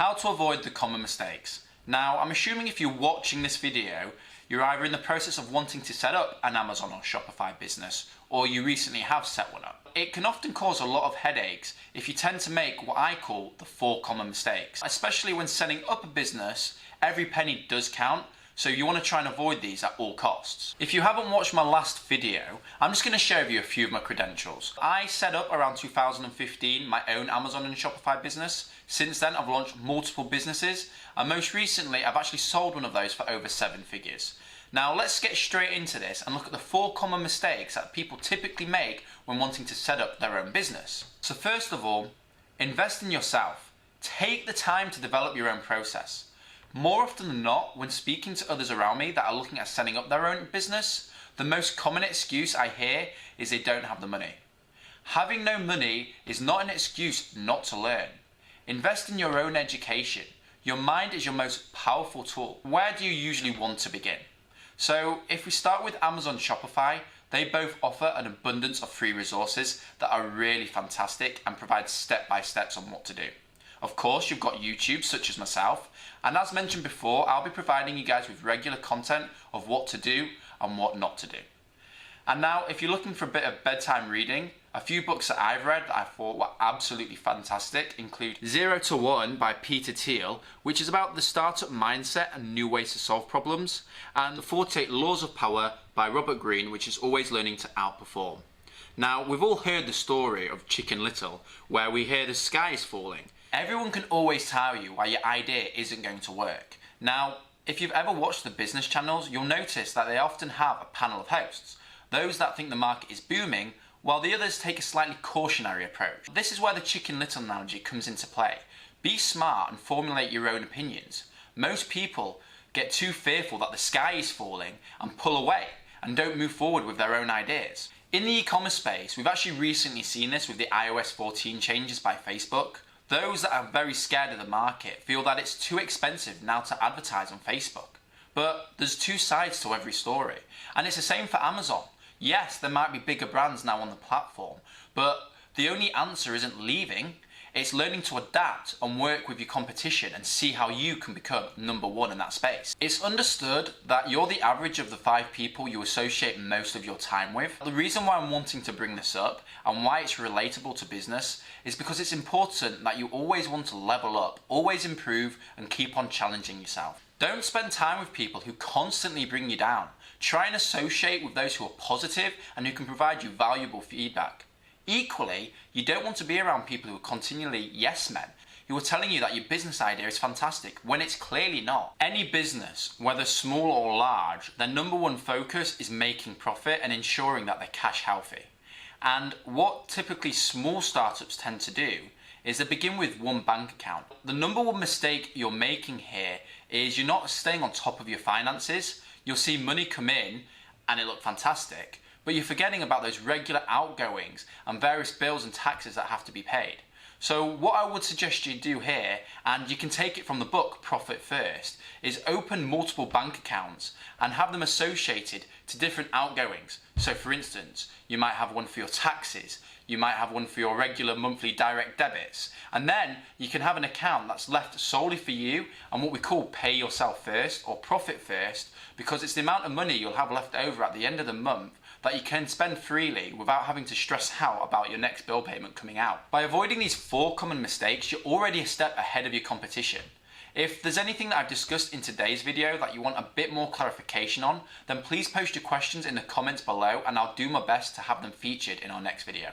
How to avoid the common mistakes. Now, I'm assuming if you're watching this video, you're either in the process of wanting to set up an Amazon or Shopify business, or you recently have set one up. It can often cause a lot of headaches if you tend to make what I call the 4 common mistakes. Especially when setting up a business, every penny does count, so you want to try and avoid these at all costs. If you haven't watched my last video, I'm just going to share with you a few of my credentials. I set up around 2015 my own Amazon and Shopify business. Since then, I've launched multiple businesses, and most recently, I've actually sold one of those for over 7 figures. Now, let's get straight into this and look at the 4 common mistakes that people typically make when wanting to set up their own business. So first of all, invest in yourself. Take the time to develop your own process. More often than not, when speaking to others around me that are looking at setting up their own business, the most common excuse I hear is they don't have the money. Having no money is not an excuse not to learn. Invest in your own education. Your mind is your most powerful tool. Where do you usually want to begin? So if we start with Amazon Shopify, they both offer an abundance of free resources that are really fantastic and provide step-by-steps on what to do. Of course, you've got YouTube, such as myself, and as mentioned before, I'll be providing you guys with regular content of what to do and what not to do. And now, if you're looking for a bit of bedtime reading, a few books that I've read that I thought were absolutely fantastic include 0 to 1 by Peter Thiel, which is about the startup mindset and new ways to solve problems, and the 48 Laws of Power by Robert Greene, which is always learning to outperform. Now, we've all heard the story of Chicken Little, where we hear the sky is falling. Everyone can always tell you why your idea isn't going to work. Now, if you've ever watched the business channels, you'll notice that they often have a panel of hosts. Those that think the market is booming, while the others take a slightly cautionary approach. This is where the Chicken Little analogy comes into play. Be smart and formulate your own opinions. Most people get too fearful that the sky is falling and pull away and don't move forward with their own ideas. In the e-commerce space, we've actually recently seen this with the iOS 14 changes by Facebook. Those that are very scared of the market feel that it's too expensive now to advertise on Facebook. But there's 2 sides to every story, and it's the same for Amazon. Yes, there might be bigger brands now on the platform, but the only answer isn't leaving, it's learning to adapt and work with your competition and see how you can become number 1 in that space. It's understood that you're the average of the 5 people you associate most of your time with. The reason why I'm wanting to bring this up and why it's relatable to business is because it's important that you always want to level up, always improve, and keep on challenging yourself. Don't spend time with people who constantly bring you down. Try and associate with those who are positive and who can provide you valuable feedback. Equally, you don't want to be around people who are continually yes men, who are telling you that your business idea is fantastic when it's clearly not. Any business, whether small or large, their number 1 focus is making profit and ensuring that they're cash healthy. And what typically small startups tend to do is they begin with 1 bank account. The number 1 mistake you're making here is you're not staying on top of your finances. You'll see money come in and it look fantastic, but you're forgetting about those regular outgoings and various bills and taxes that have to be paid. So what I would suggest you do here, and you can take it from the book Profit First, is open multiple bank accounts and have them associated to different outgoings. So for instance, you might have one for your taxes, you might have one for your regular monthly direct debits, and then you can have an account that's left solely for you and what we call pay yourself first or profit first, because it's the amount of money you'll have left over at the end of the month that you can spend freely without having to stress out about your next bill payment coming out. By avoiding these 4 common mistakes, you're already a step ahead of your competition. If there's anything that I've discussed in today's video that you want a bit more clarification on, then please post your questions in the comments below and I'll do my best to have them featured in our next video.